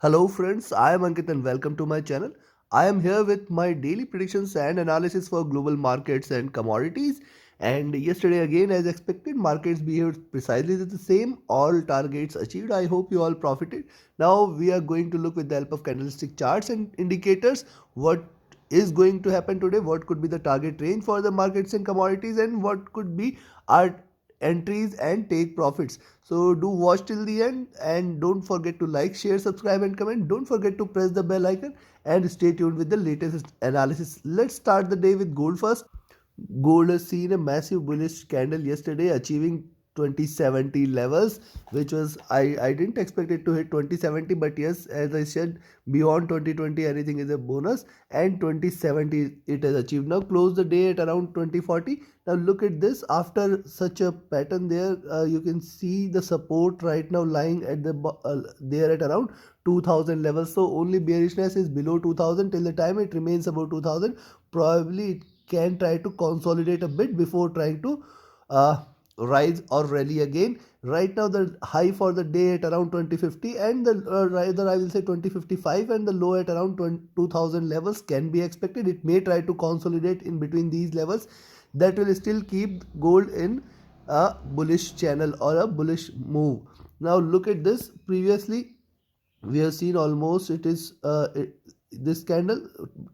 Hello friends, I am Ankit and welcome to my channel. I am here with my daily predictions and analysis for global markets and commodities. And yesterday again as expected markets behaved precisely the same, all targets achieved. I hope you all profited. Now we are going to look with the help of candlestick charts and indicators what is going to happen today, what could be the target range for the markets and commodities, and what could be our entries and take profits. So do watch till the end and don't forget to like, share, subscribe and comment. Don't forget to press the bell icon and stay tuned with the latest analysis. Let's start the day with gold first. Gold has seen a massive bullish candle yesterday, achieving 2070 levels, which was I didn't expect it to hit 2070, but yes, as I said, beyond 2020 anything is a bonus, and 2070 it has achieved. Now close the day at around 2040. Now look at this, after such a pattern there, you can see the support right now lying at there at around 2000 levels. So only bearishness is below 2000. Till the time it remains above 2000, probably it can try to consolidate a bit before trying to rise or rally again. Right now the high for the day at around 2050, and the rather I will say 2055, and the low at around 2000 levels can be expected. It may try to consolidate in between these levels. That will still keep gold in a bullish channel or a bullish move. Now look at this. Previously we have seen almost this candle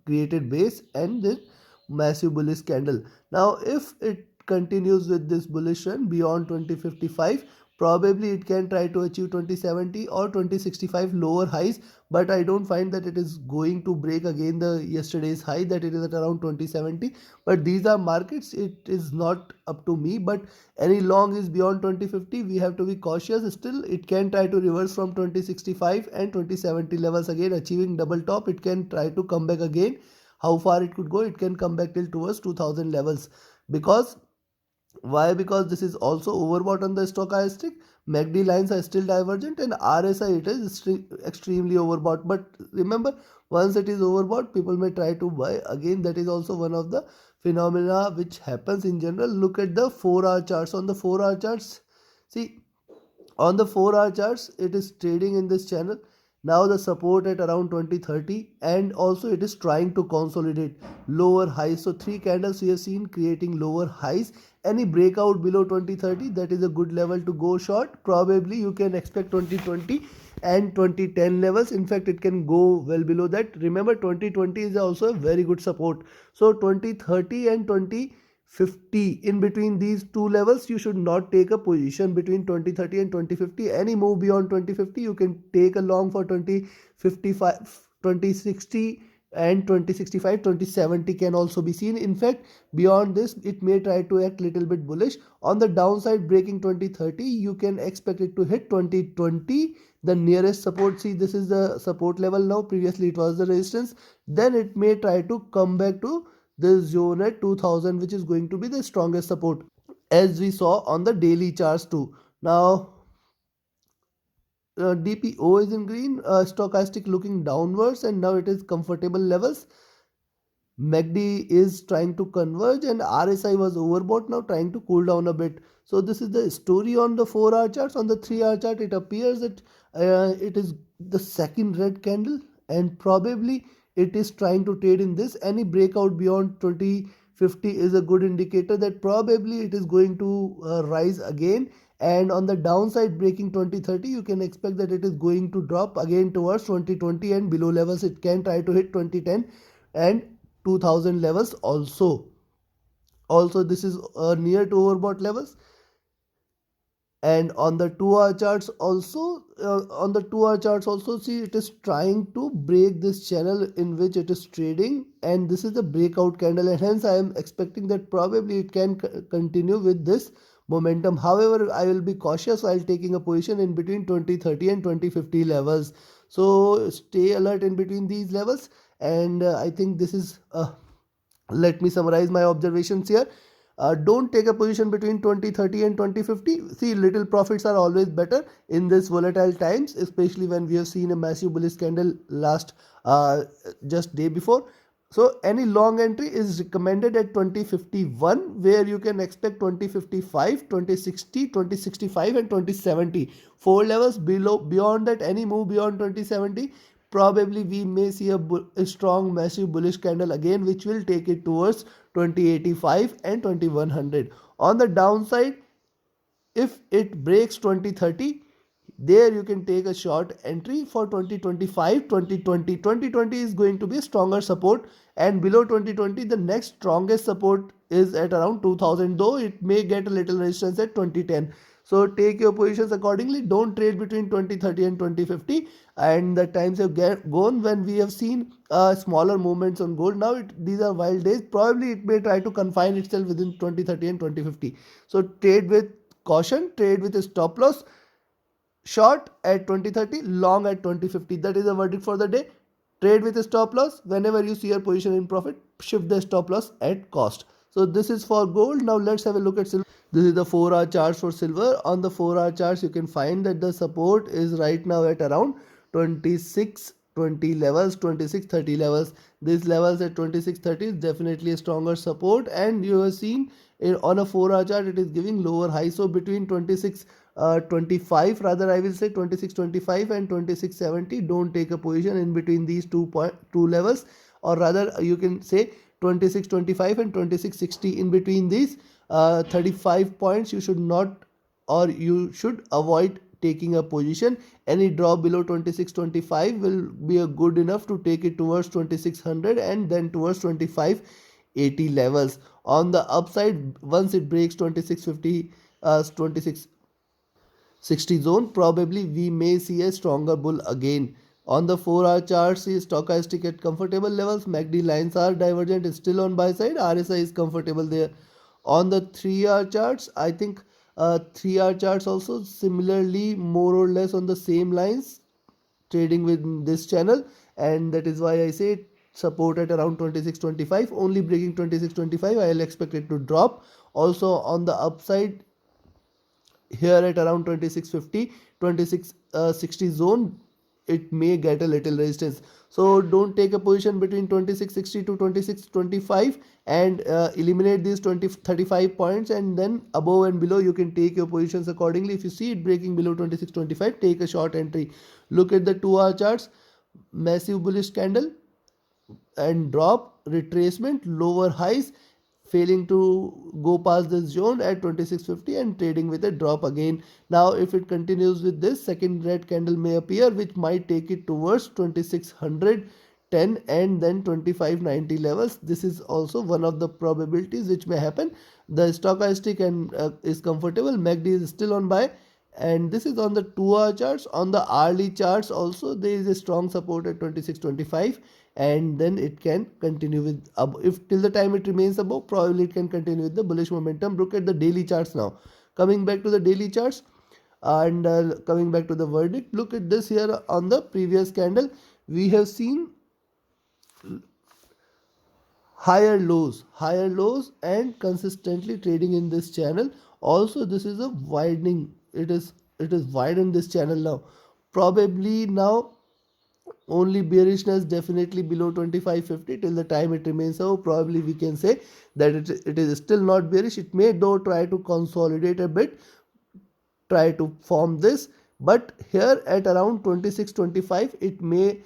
created base and then massive bullish candle. Now if it continues with this bullish trend beyond 2055, probably it can try to achieve 2070 or 2065 lower highs, but I don't find that it is going to break again the yesterday's high that it is at around 2070. But these are markets, it is not up to me. But any long is beyond 2050, we have to be cautious. Still it can try to reverse from 2065 and 2070 levels again, achieving double top. It can try to come back again. How far it could go? It can come back till towards 2000 levels. Because why? Because this is also overbought on the stochastic. MACD lines are still divergent, and RSI it is extremely overbought. But remember, once it is overbought, people may try to buy again. That is also one of the phenomena which happens in general. Look at the 4-hour charts. On the 4-hour charts, see, on the 4-hour charts it is trading in this channel. Now the support at around 2030, and also it is trying to consolidate lower highs. So three candles we have seen creating lower highs. Any breakout below 2030, that is a good level to go short. Probably you can expect 2020 and 2010 levels. In fact, it can go well below that. Remember, 2020 is also a very good support. So 2030 and 2050, in between these two levels you should not take a position. Between 2030 and 2050, any move beyond 2050 you can take a long for 2055, 2060 and 2065. 2070 can also be seen. In fact, beyond this it may try to act little bit bullish. On the downside, breaking 2030, you can expect it to hit 2020, the nearest support. See, this is the support level now. Previously it was the resistance. Then it may try to come back to this zone at 2000, which is going to be the strongest support, as we saw on the daily charts too. Now DPO is in green, stochastic looking downwards, and now it is comfortable levels. MACD is trying to converge, and RSI was overbought, now trying to cool down a bit. So this is the story on the 4-hour charts. On the 3-hour chart, it appears that it is the second red candle, and probably it is trying to trade in this. Any breakout beyond 2050 is a good indicator that probably it is going to rise again. And on the downside, breaking 2030, you can expect that it is going to drop again towards 2020 and below levels. It can try to hit 2010 and 2000 levels also. This is near to overbought levels. And on the 2-hour charts also, see, it is trying to break this channel in which it is trading, and this is the breakout candle, and hence I am expecting that probably it can continue with this momentum. However, I will be cautious while taking a position in between 2030 and 2050 levels. So stay alert in between these levels. And I think this is let me summarize my observations here. Don't take a position between 2030 and 2050. See, little profits are always better in this volatile times, especially when we have seen a massive bullish candle last just day before. So any long entry is recommended at 2051, where you can expect 2055, 2060, 2065 and 2070. Four levels below. Beyond that, any move beyond 2070, probably we may see a strong massive bullish candle again, which will take it towards 2085 and 2100. On the downside, if it breaks 2030, there you can take a short entry for 2025, 2020. 2020 is going to be a stronger support, and below 2020 the next strongest support is at around 2000, though it may get a little resistance at 2010. So take your positions accordingly. Don't trade between 2030 and 2050. And the times have gone when we have seen smaller movements on gold. Now these are wild days. Probably it may try to confine itself within 2030 and 2050. So trade with caution, trade with a stop loss. Short at 2030, long at 2050. That is the verdict for the day. Trade with a stop loss. Whenever you see your position in profit, shift the stop loss at cost. So this is for gold. Now let's have a look at silver. This is the 4-hour charts for silver. On the 4-hour charts, you can find that the support is right now at around 2620 levels, 2630 levels. These levels at 2630 is definitely a stronger support, and you have seen on a 4-hour chart it is giving lower high. So between 2625, rather I will say 2625 and 2670, don't take a position in between these two levels, or rather you can say 2625 and 2660. In between these 35 points you should not, or you should avoid taking a position. Any drop below 2625 will be a good enough to take it towards 2600 and then towards 2580 levels. On the upside, once it breaks 2650, 2660 zone, probably we may see a stronger bull again. On the 4-hour chart, see stochastic at comfortable levels. MACD lines are divergent, is still on buy side. RSI is comfortable there. On the 3-hour charts, I think 3-hour charts also similarly more or less on the same lines, trading with this channel, and that is why I say support at around 2625. Only breaking 2625, I will expect it to drop. Also on the upside, here at around 2650, 2660 zone, it may get a little resistance. So don't take a position between 2660 to 2625 and eliminate these 35 points, and then above and below you can take your positions accordingly. If you see it breaking below 2625, take a short entry. Look at the 2-hour charts. Massive bullish candle and drop, retracement, lower highs, failing to go past this zone at 2650 and trading with a drop again. Now if it continues with this, second red candle may appear, which might take it towards 2610 and then 2590 levels. This is also one of the probabilities which may happen. The stochastic and is comfortable. MACD is still on buy, and this is on the 2-hour charts. On the hourly charts also there is a strong support at 2625, and then it can continue with if till the time it remains above, probably it can continue with the bullish momentum. Look at the daily charts now. Coming back to the daily charts and coming back to the verdict, look at this here. On the previous candle we have seen higher lows and consistently trading in this channel. Also this is a widening, it is widened this channel now. Probably now only bearishness definitely below 2550 till the time it remains so. Probably we can say that it is still not bearish. It may though try to consolidate a bit, try to form this, but here at around 2625 it may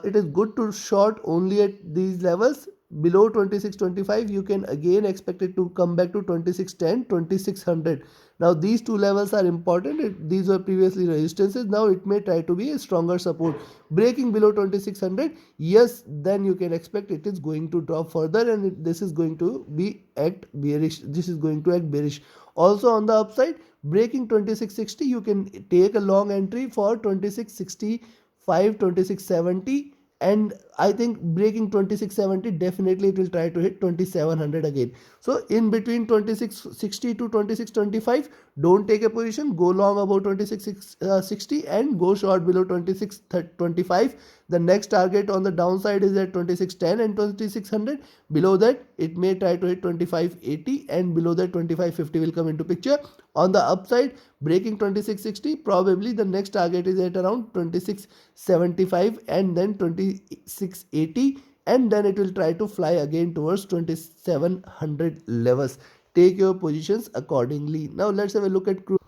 it is good to short only at these levels. Below 2625 you can again expect it to come back to 2610, 2600. Now these two levels are important. These were previously resistances. Now it may try to be a stronger support. Breaking below 2600, yes, then you can expect it is going to drop further, and this is going to be act bearish. This is going to act bearish. Also on the upside, breaking 2660, you can take a long entry for 2665, 2670. And I think breaking 2670, definitely it will try to hit 2700 again. So in between 2660 to 2625, don't take a position. Go long about 2660 and go short below 2625. The next target on the downside is at 2610 and 2600. Below that it may try to hit 2580, and below that 2550 will come into picture. On the upside, breaking 2660, probably the next target is at around 2675 and then 2680, and then it will try to fly again towards 2700 levels. Take your positions accordingly. Now let's have a look at crude.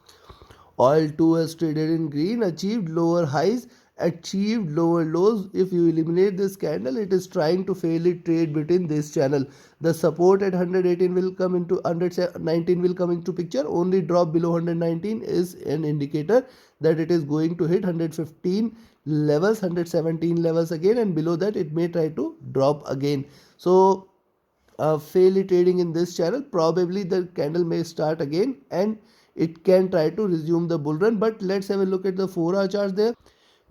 Oil too has traded in green, achieved lower highs, achieved lower lows. If you eliminate this candle, it is trying to fairly trade between this channel. The support at 118 will come into 119 will come into picture. Only drop below 119 is an indicator that it is going to hit 115 levels, 117 levels again, and below that it may try to drop again. So fairly trading in this channel, probably the candle may start again and it can try to resume the bull run. But let's have a look at the 4-hour chart there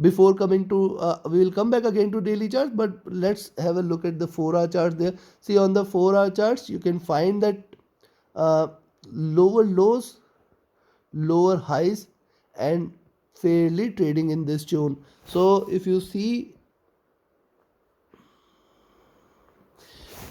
before coming to we will come back again to daily charts, but let's have a look at the 4-hour chart there. See, on the 4-hour charts you can find that uh, lower lows, lower highs, and fairly trading in this zone. So if you see,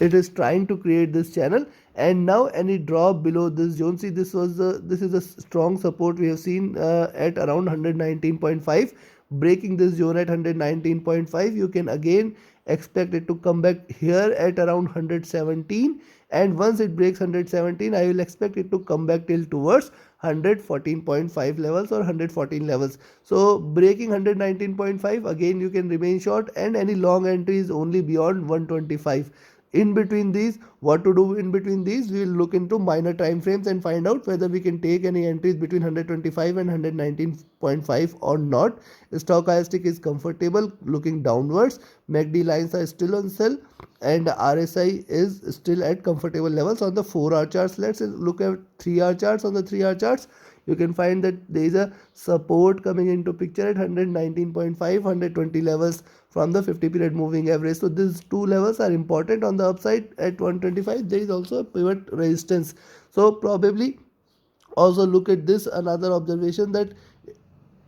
it is trying to create this channel, and now any drop below this zone, see, this is a strong support we have seen at around 119.5. breaking this zone at 119.5, you can again expect it to come back here at around 117, and once it breaks 117, I will expect it to come back till towards 114.5 levels or 114 levels. So breaking 119.5, again you can remain short, and any long entry is only beyond 125. In between these, what to do in between these, we will look into minor time frames and find out whether we can take any entries between 125 and 119.5 or not. Stochastic is comfortable looking downwards, MACD lines are still on sell, and RSI is still at comfortable levels on the 4-hour charts. Let's look at 3-hour charts. On the 3-hour charts, you can find that there is a support coming into picture at 119.5, 120 levels from the 50 period moving average. So these two levels are important. On the upside at 125, there is also a pivot resistance. So probably also look at this, another observation, that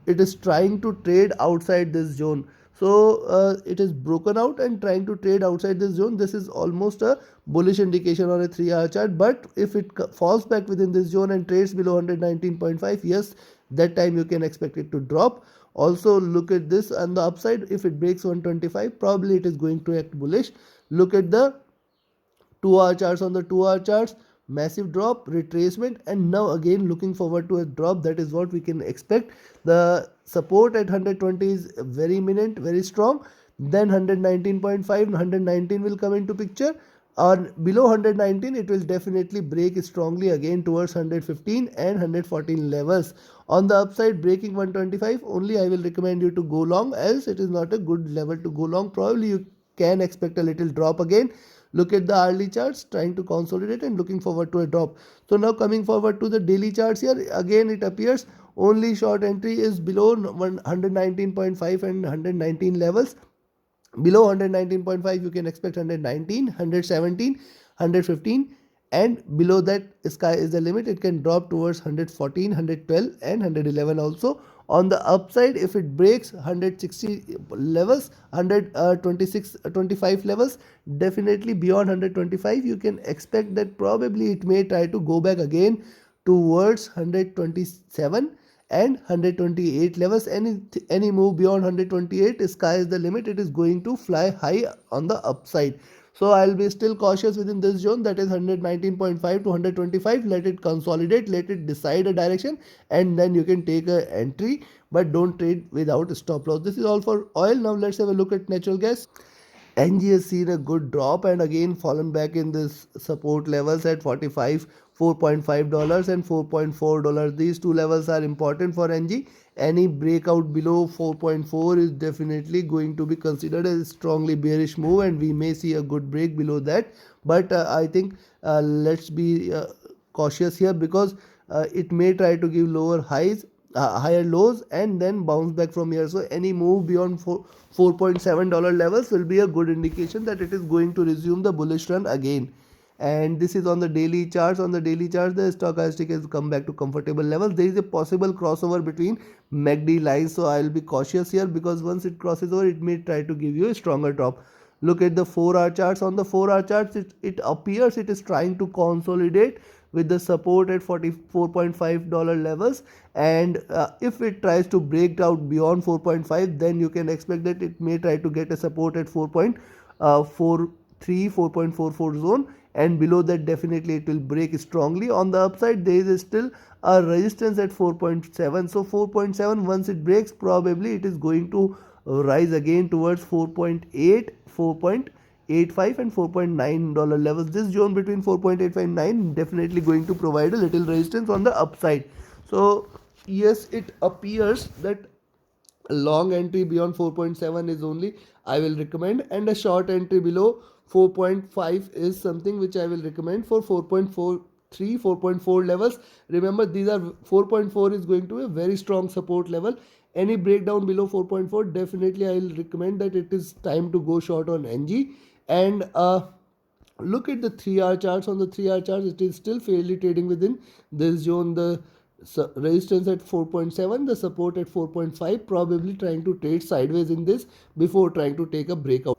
it is trying to trade outside this zone. So it is broken out and trying to trade outside this zone. This is almost a bullish indication on a 3-hour chart, but if it falls back within this zone and trades below 119.5, yes, that time you can expect it to drop. Also look at this on the upside, if it breaks 125, probably it is going to act bullish. Look at the 2-hour charts. On the 2-hour charts, massive drop, retracement, and now again looking forward to a drop. That is what we can expect. The support at 120 is very imminent, very strong. Then 119.5, 119 will come into picture, or below 119 it will definitely break strongly again towards 115 and 114 levels. On the upside, breaking 125, only I will recommend you to go long, else it is not a good level to go long. Probably you can expect a little drop again. Look at the hourly charts, trying to consolidate and looking forward to a drop. So now coming forward to the daily charts here, again it appears only short entry is below 119.5 and 119 levels. Below 119.5 you can expect 119, 117, 115, and below that sky is the limit. It can drop towards 114, 112 and 111 also. On the upside, if it breaks 160 levels, 126 25 levels, definitely beyond 125 you can expect that probably it may try to go back again towards 127 and 128 levels. Any move beyond 128, sky is the limit, it is going to fly high on the upside. So I'll be still cautious within this zone, that is 119.5 to 125. Let it consolidate, let it decide a direction, and then you can take a entry, but don't trade without stop loss. This is all for oil. Now let's have a look at natural gas. NG has seen a good drop and again fallen back in this support levels at 45, $4.5 and $4.4. These two levels are important for NG. Any breakout below 4.4 is definitely going to be considered a strongly bearish move, and we may see a good break below that. But I think let's be cautious here, because it may try to give lower highs, higher lows, and then bounce back from here. So any move beyond $4.7 levels will be a good indication that it is going to resume the bullish run again. And this is on the daily charts. On the daily charts, the stochastic has come back to comfortable levels. There is a possible crossover between MACD lines, so I will be cautious here, because once it crosses over, it may try to give you a stronger drop. Look at the 4-hour charts. On the 4-hour charts, it appears it is trying to consolidate with the support at $44.5 levels, and if it tries to break out beyond 4.5, then you can expect that it may try to get a support at 4.44 zone, and below that definitely it will break strongly. On the upside there is still a resistance at 4.7, so 4.7 once it breaks, probably it is going to rise again towards 4.8, 4.85 and $4.9 levels. This zone between 4.859 definitely going to provide a little resistance on the upside. So yes, it appears that a long entry beyond 4.7 is only I will recommend, and a short entry below 4.5 is something which I will recommend for 4.43, 4.4 levels. Remember, these are 4.4 is going to be a very strong support level. Any breakdown below 4.4, definitely I will recommend that it is time to go short on NG. And look at the 3-hour charts. On the 3-hour charts, it is still fairly trading within this zone. The resistance at 4.7, the support at 4.5, probably trying to trade sideways in this before trying to take a breakout.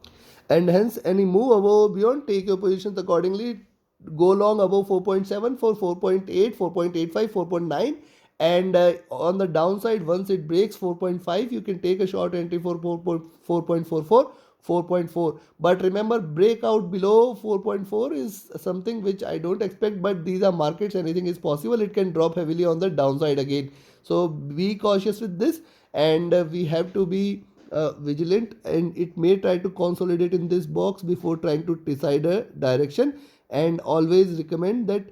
And hence, any move above or beyond, take your positions accordingly. Go long above 4.7 for 4.8, 4.85, 4.9. And on the downside, once it breaks 4.5, you can take a short entry for 4.44, 4.4. But remember, breakout below 4.4 is something which I don't expect, but these are markets, anything is possible. It can drop heavily on the downside again. So be cautious with this, and we have to be vigilant, and it may try to consolidate in this box before trying to decide a direction. And always recommend that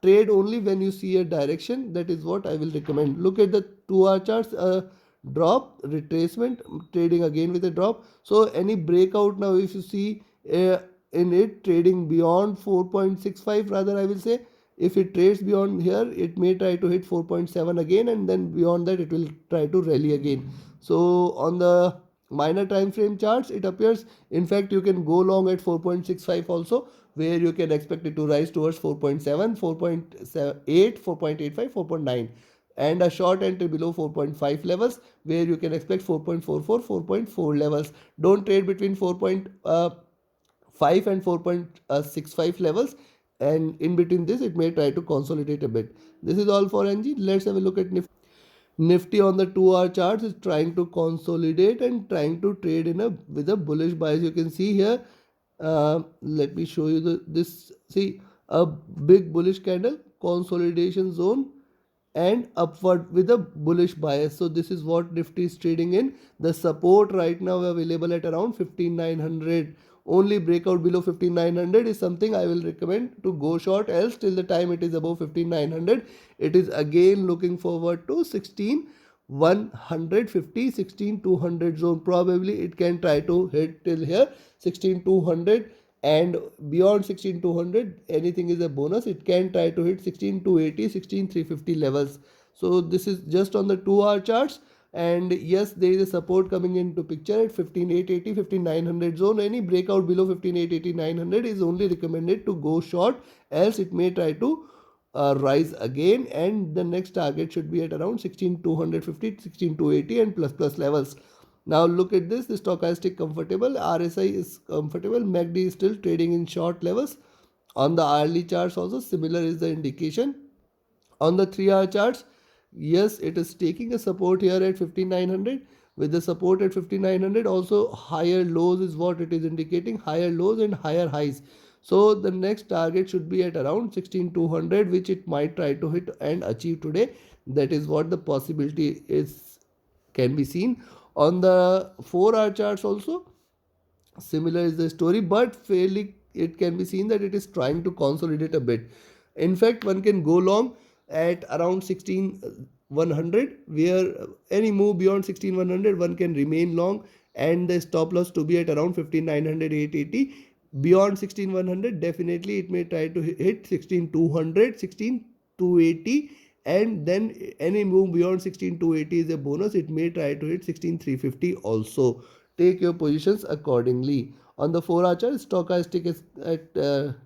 trade only when you see a direction. That is what I will recommend. Look at the 2-hour charts. Drop, retracement, trading again with a drop. So any breakout now, if you see in it trading beyond 4.65, rather I will say, if it trades beyond here, it may try to hit 4.7 again, and then beyond that it will try to rally again. So on the minor time frame charts, it appears, in fact, you can go long at 4.65 also, where you can expect it to rise towards 4.7, 4.8, 4.85, 4.9, and a short entry below 4.5 levels, where you can expect 4.44, 4.4 levels. Don't trade between 4.5 and 4.65 levels, and in between this it may try to consolidate a bit. This is all for NG. Let's have a look at Nifty. Nifty on the 2-hour charts is trying to consolidate and trying to trade in a with a bullish bias. You can see here. Let me show you this. See, a big bullish candle, consolidation zone, and upward with a bullish bias. So this is what Nifty is trading in. The support right now available at around 15,900. Only breakout below 15,900 is something I will recommend to go short, else till the time it is above 15,900, it is again looking forward to 16,150, 16,200 zone. Probably it can try to hit till here 16,200, and beyond 16,200 anything is a bonus. It can try to hit 16,280, 16,350 levels. So this is just on the 2-hour charts. And yes, there is a support coming into picture at 15,880, 15,900 zone. Any breakout below 15,880, 900 is only recommended to go short, else it may try to rise again, and the next target should be at around 16,250, 16,280 and plus levels. Now look at this, the stochastic comfortable, RSI is comfortable, MACD is still trading in short levels. On the hourly charts also similar is the indication. On the 3-hour charts, yes, it is taking a support here at 15,900. With the support at 15,900, also higher lows is what it is indicating, higher lows and higher highs. So the next target should be at around 16,200, which it might try to hit and achieve today. That is what the possibility is, can be seen. On the 4-hour charts also similar is the story, but fairly it can be seen that it is trying to consolidate a bit. In fact, one can go long at around 16,100, where any move beyond 16,100 one can remain long, and the stop loss to be at around 15,900, 880. Beyond 16,100 definitely it may try to hit 16,200, 16,280, and then any move beyond 16,280 is a bonus. It may try to hit 16,350 also. Take your positions accordingly. On the 4-hour chart, stochastic is at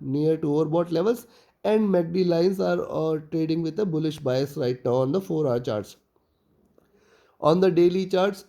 near to overbought levels, and MACD lines are trading with a bullish bias right now on the 4-hour charts. On the daily charts,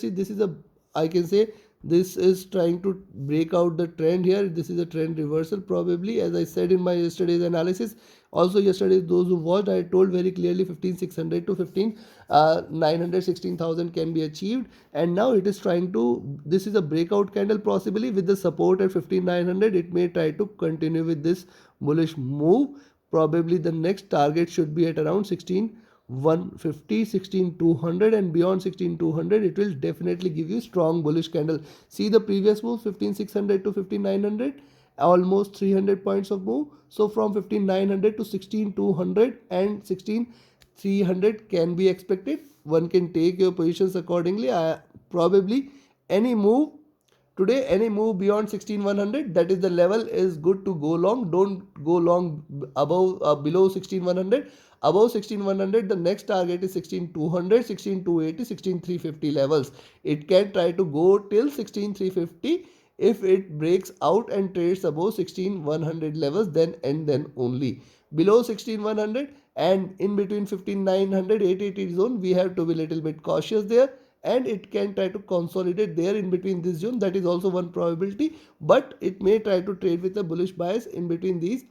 see, this is a, I can say, this is trying to break out the trend here. This is a trend reversal probably, as I said in my yesterday's analysis. Also yesterday, those who watched, I told very clearly 15,600 to 15,900, 16,000 can be achieved. And now it is trying to, this is a breakout candle possibly with the support at 15,900. It may try to continue with this bullish move. Probably the next target should be at around 16,150, 16,200, and beyond 16,200 it will definitely give you strong bullish candle. See the previous move, 15,600 to 15,900, almost 300 points of move. So from 15,900 to 16,200 and 16,300 can be expected. One can take your positions accordingly. Probably any move today, any move beyond 16,100, that is the level, is good to go long. Don't go long above below 16,100. Above 16,100, the next target is 16,200, 16,280, 16,350 levels. It can try to go till 16,350. If it breaks out and trades above 16,100 levels, then and then only. Below 16,100 and in between 15,900, 880 zone, we have to be little bit cautious there, and it can try to consolidate there in between this zone. That is also one probability, but it may try to trade with a bullish bias in between these.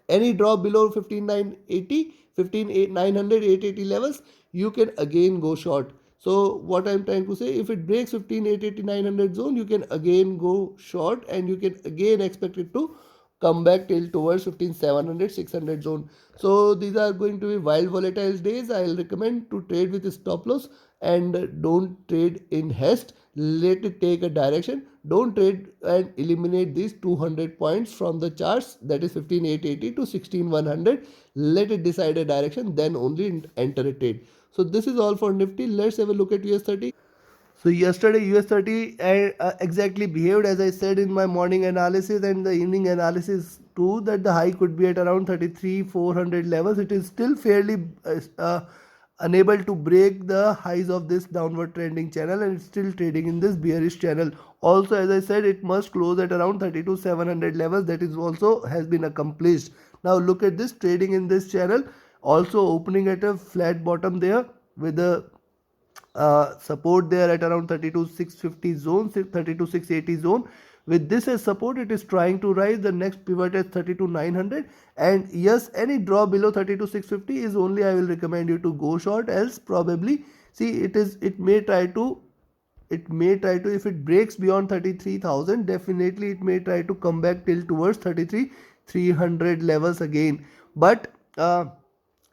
Any drop below 15,980, 15,900, 880 levels, you can again go short. So what I'm trying to say, if it breaks 15,880, 900 zone, you can again go short, and you can again expect it to come back till towards 15,700, 600 zone. So these are going to be wild volatile days. I'll recommend to trade with stop loss, and don't trade in haste. Let it take a direction. Don't trade and eliminate these 200 points from the charts, that is 15,880 to 16,100. Let it decide a direction, then only enter a trade. So this is all for Nifty. Let's have a look at US 30. So yesterday US 30 exactly behaved as I said in my morning analysis and the evening analysis too, that the high could be at around 33,400 levels. It is still fairly unable to break the highs of this downward trending channel, and it's still trading in this bearish channel. Also, as I said, it must close at around 32,700 levels. That is also has been accomplished. Now look at this trading in this channel, also opening at a flat bottom there with a support there at around 32,650 zone, 32,680 zone. With this as support, it is trying to rise. The next pivot is 32,900, and yes, any drop below 32,650 is only I will recommend you to go short. Else probably, see, it may try to, if it breaks beyond 33,000, definitely it may try to come back till towards 33,300 levels again. But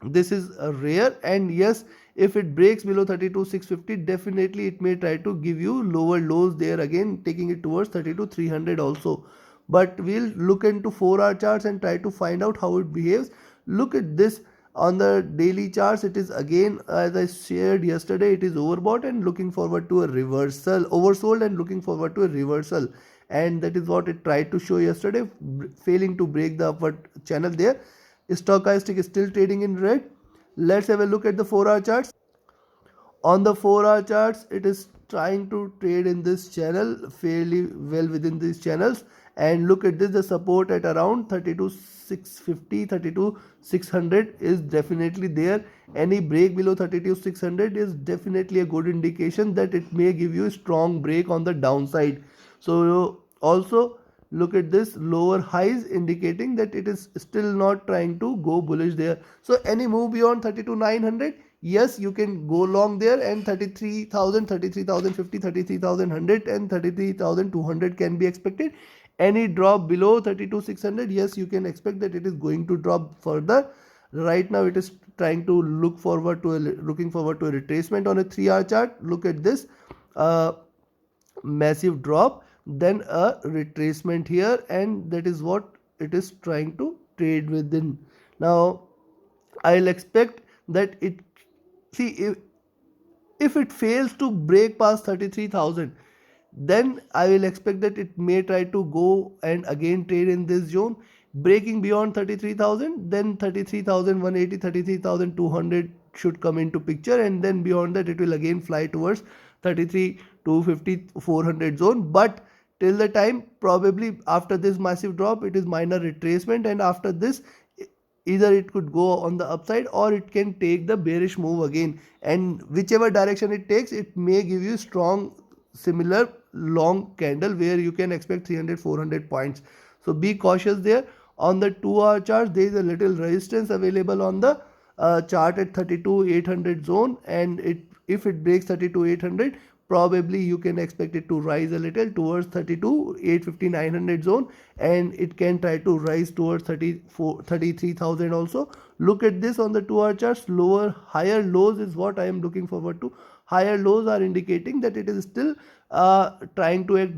this is rare, and yes, if it breaks below 32,650, definitely it may try to give you lower lows there again, taking it towards 32,300 also. But we'll look into 4-hour charts and try to find out how it behaves. Look at this on the daily charts. It is again, as I shared yesterday, it is overbought and looking forward to a reversal, oversold and looking forward to a reversal, and that is what it tried to show yesterday, failing to break the upward channel there. Stochastic is still trading in red. Let's have a look at the 4-hour charts. On the 4-hour charts, it is trying to trade in this channel fairly well within these channels. And look at this, the support at around 32,650, 32,600 is definitely there. Any break below 32,600 is definitely a good indication that it may give you a strong break on the downside. So also look at this lower highs indicating that it is still not trying to go bullish there. So any move beyond 32,900, yes, you can go long there, and 33,000, 33,050, 33,100 and 33,200 can be expected. Any drop below 32,600, yes, you can expect that it is going to drop further. Right now it is trying to looking forward to a retracement on a 3-hour chart. Look at this, massive drop, then a retracement here, and that is what it is trying to trade within. Now I'll expect that it, see, if it fails to break past 33,000, then I will expect that it may try to go and again trade in this zone. Breaking beyond 33,000, then 33,180, 33,200 should come into picture, and then beyond that it will again fly towards 33,250, 400 zone. But till the time, probably after this massive drop, it is minor retracement, and after this, either it could go on the upside or it can take the bearish move again, and whichever direction it takes, it may give you strong similar long candle where you can expect 300, 400 points. So be cautious there. On the 2-hour chart, there is a little resistance available on the chart at 32,800 zone, and if it breaks 32,800, probably you can expect it to rise a little towards 32,850, 900 zone, and it can try to rise towards 33,000 also. Look at this on the 2-hour charts. Higher lows is what I am looking forward to. Higher lows are indicating that it is still trying to act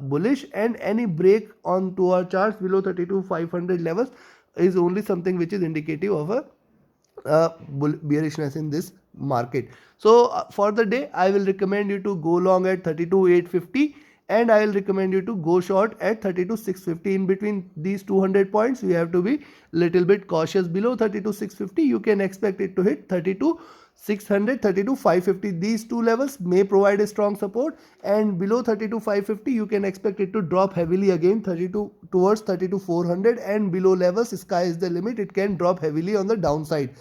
bullish, and any break on 2-hour charts below 32,500 levels is only something which is indicative of a bearishness in this market. So for the day, I will recommend you to go long at 32,850, and I will recommend you to go short at 32,650. In between these 200 points, we have to be little bit cautious. Below 32,650, you can expect it to hit 32,600, 32,550. These two levels may provide a strong support, and below 32,550, you can expect it to drop heavily again towards 32,400, and below levels, sky is the limit. It can drop heavily on the downside.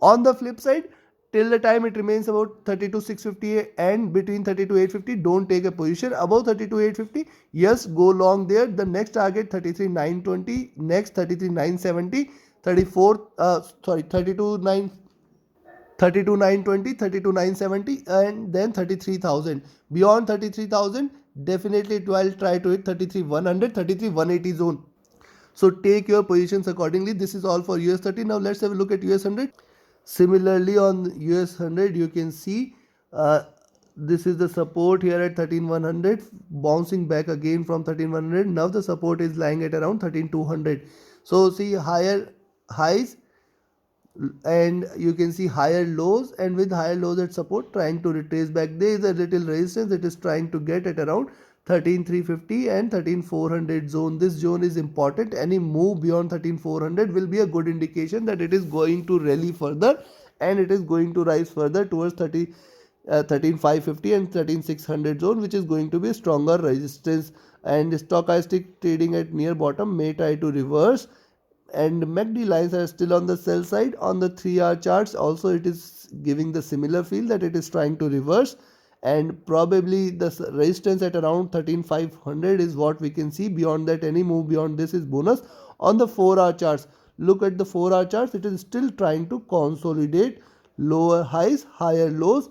On the flip side, till the time it remains about 32,650 and between 32,850, don't take a position. Above 32,850, yes, go long there. The next target 33,920, next 33,970, 32,920, 32,970, and then 33,000. Beyond 33,000, definitely it will try to hit 33,100, 33,180 zone. So take your positions accordingly. This is all for US 30. Now let's have a look at US 100. Similarly, on US 100, you can see this is the support here at 13,100, bouncing back again from 13,100. Now the support is lying at around 13,200. So see higher highs, and you can see higher lows, and with higher lows at support trying to retrace back. There is a little resistance it is trying to get at around 13,350 and 13,400 zone. This zone is important. Any move beyond 13,400 will be a good indication that it is going to rally further, and it is going to rise further towards 13,550 and 13,600 zone, which is going to be stronger resistance. And stochastic trading at near bottom may try to reverse, and MACD lines are still on the sell side. On the 3-hour charts also, it is giving the similar feel that it is trying to reverse, and probably the resistance at around 13,500 is what we can see. Beyond that, any move beyond this is bonus. On the 4-hour charts, look at the 4-hour charts. It is still trying to consolidate lower highs, higher lows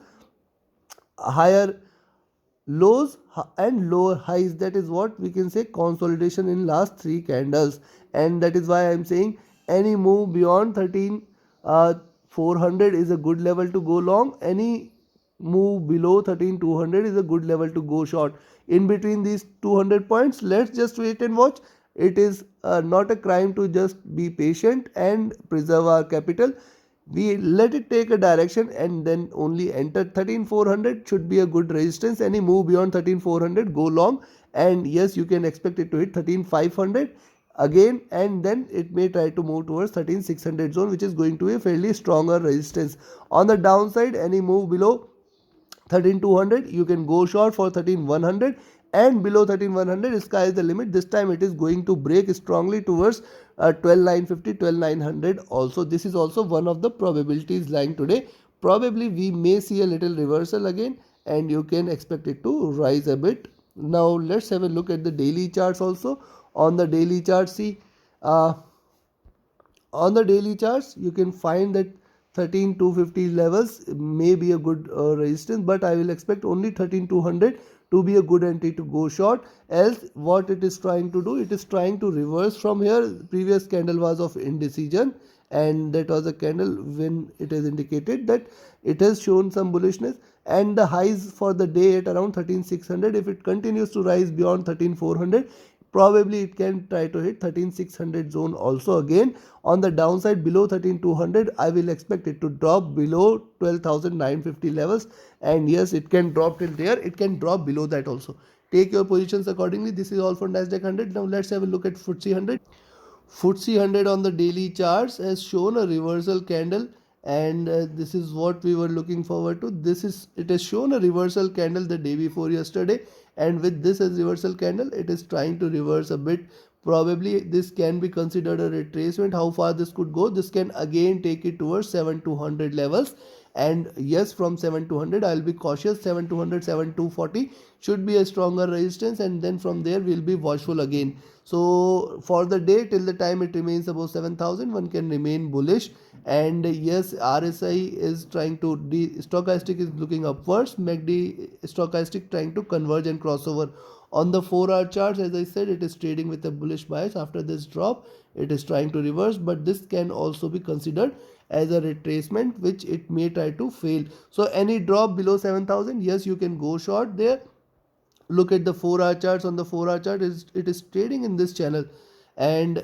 and lower highs. That is what we can say, consolidation in last 3 candles, and that is why I am saying any move beyond 13,400 is a good level to go long. Any move below 13,200 is a good level to go short. In between these 200 points, let's just wait and watch. It is not a crime to just be patient and preserve our capital. We let it take a direction and then only enter. 13,400 should be a good resistance. Any move beyond 13,400, go long, and yes, you can expect it to hit 13,500 again, and then it may try to move towards 13,600 zone, which is going to be a fairly stronger resistance. On the downside, any move below 13,200, you can go short for 13,100, and below 13,100, sky is the limit. This time it is going to break strongly towards 12,950, 12,900 also. This is also one of the probabilities lying today. Probably we may see a little reversal again, and you can expect it to rise a bit. Now let's have a look at the daily charts also. On the daily chart, see on the daily charts, you can find that 13,250 levels may be a good resistance, but I will expect only 13,200 to be a good entry to go short. Else what it is trying to do, it is trying to reverse from here. Previous candle was of indecision, and that was a candle when it is indicated that it has shown some bullishness, and the highs for the day at around 13,600. If it continues to rise beyond 13,400, probably it can try to hit 13,600 zone also again. On the downside, below 13,200, I will expect it to drop below 12,950 levels, and yes, it can drop till there. It can drop below that also. Take your positions accordingly. This is all for Nasdaq 100. Now let's have a look at FTSE 100. FTSE 100 on the daily charts has shown a reversal candle, and this is what we were looking forward to. It has shown a reversal candle the day before yesterday, and with this as reversal candle, it is trying to reverse a bit. Probably this can be considered a retracement. How far this could go? This can again take it towards 7,200 levels, And yes, from 7200 I'll be cautious. 7200, 7240 should be a stronger resistance, and then from there we'll be watchful again. So for the day, till the time it remains above 7000, one can remain bullish. And yes, RSI is trying to, the stochastic is looking upwards, MACD stochastic trying to converge and crossover. On the 4-hour charts, as I said, it is trading with a bullish bias. After this drop, it is trying to reverse, but this can also be considered as a retracement, which it may try to fail. So any drop below 7000, yes, you can go short there. Look at the 4-hour charts. On the 4-hour chart, it is trading in this channel, and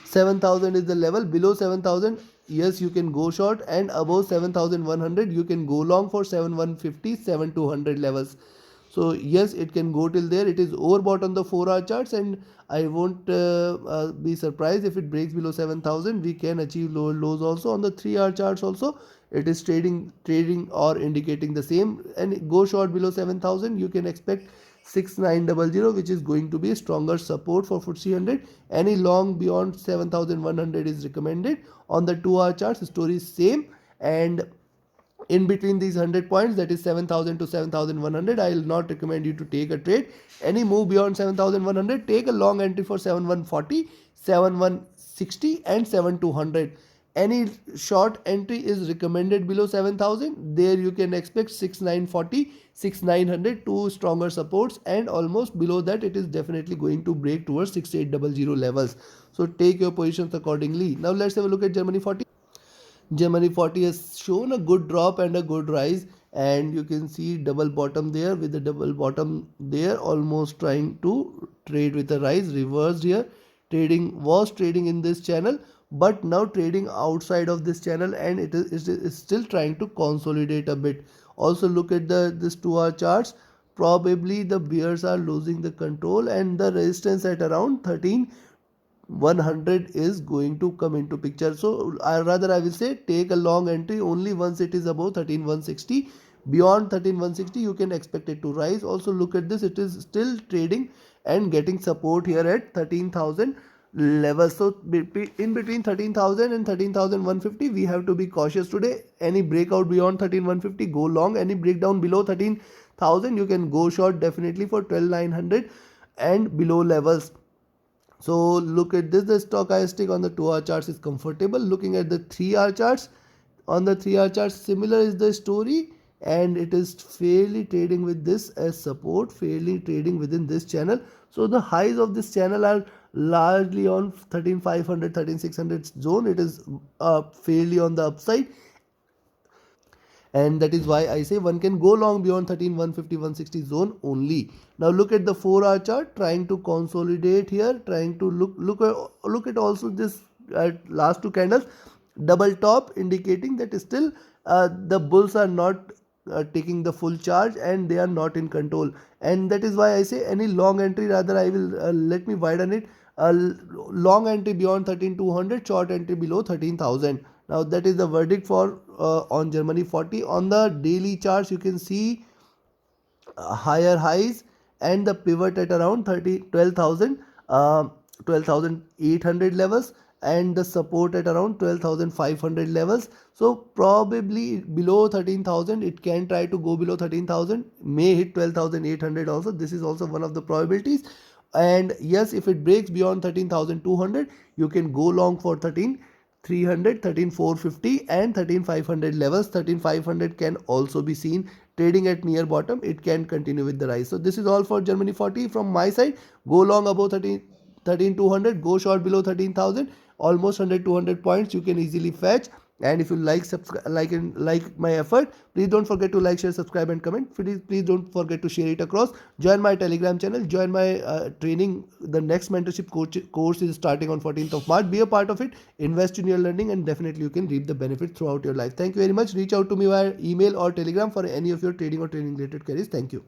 7000 is the level. Below 7000, yes, you can go short, and above 7100 you can go long for 7150, 7200 levels. So yes, it can go till there. It is overbought on the 4-hour charts, and I won't be surprised if it breaks below 7000. We can achieve lower lows also. On the 3-hour charts also, it is trading or indicating the same, and go short below 7000. You can expect 6900, which is going to be a stronger support for FTSE 100. Any long beyond 7100 is recommended. On the 2-hour charts, the story is same, and in between these 100 points, that is 7000 to 7100, I will not recommend you to take a trade. Any move beyond 7100, take a long entry for 7140, 7160 and 7200. Any short entry is recommended below 7000. There you can expect 6940, 6900, two stronger supports, and almost below that it is definitely going to break towards 6800 levels. So take your positions accordingly. Now let's have a look at Germany 40. Germany 40 has shown a good drop and a good rise, and you can see double bottom there, with the double bottom there, almost trying to trade with a rise. Reversed here, was trading in this channel, but now trading outside of this channel, and it is still trying to consolidate a bit. Also look at this 2-hour charts. Probably the bears are losing the control, and the resistance at around 13100 is going to come into picture. So I will say, take a long entry only once it is above 13160. Beyond 13160 you can expect it to rise. Also look at this, it is still trading and getting support here at 13000 levels. So in between 13000 and 13150 we have to be cautious today. Any breakout beyond 13150, go long. Any breakdown below 13000, you can go short definitely for 12900 and below levels. So look at this, the stochastic on the 2-hour charts is comfortable. Looking at the 3-hour charts, on the 3-hour charts similar is the story, and it is fairly trading with this as support, fairly trading within this channel. So the highs of this channel are largely on 13500, 13600 zone. It is fairly on the upside, and that is why I say one can go long beyond 13150, 160 zone only. Now look at the 4-hour chart, trying to consolidate here, trying to look at also this last two candles, double top, indicating that still the bulls are not taking the full charge, and they are not in control. And that is why I say any long entry, rather I will let me widen it, long entry beyond 13200, short entry below 13000. Now that is the verdict for on Germany 40. On the daily charts, you can see higher highs and the pivot at around 12,800 levels, and the support at around 12,500 levels. So probably below 13,000, it can try to go below 13,000, may hit 12,800 also. This is also one of the probabilities. And yes, if it breaks beyond 13,200, you can go long for 13,300, 13,450 and 13,500 levels. 13,500 can also be seen trading at near bottom. It can continue with the rise. So this is all for Germany 40 from my side. Go long above 13,200, go short below 13,000. Almost 100-200 points you can easily fetch. And if you like my effort, please don't forget to like, share, subscribe and comment. Please don't forget to share it across. Join my Telegram channel, join my training. The next mentorship course is starting on 14th of March. Be a part of it, invest in your learning, and definitely you can reap the benefits throughout your life. Thank you very much. Reach out to me via email or Telegram for any of your trading or training related queries. Thank you.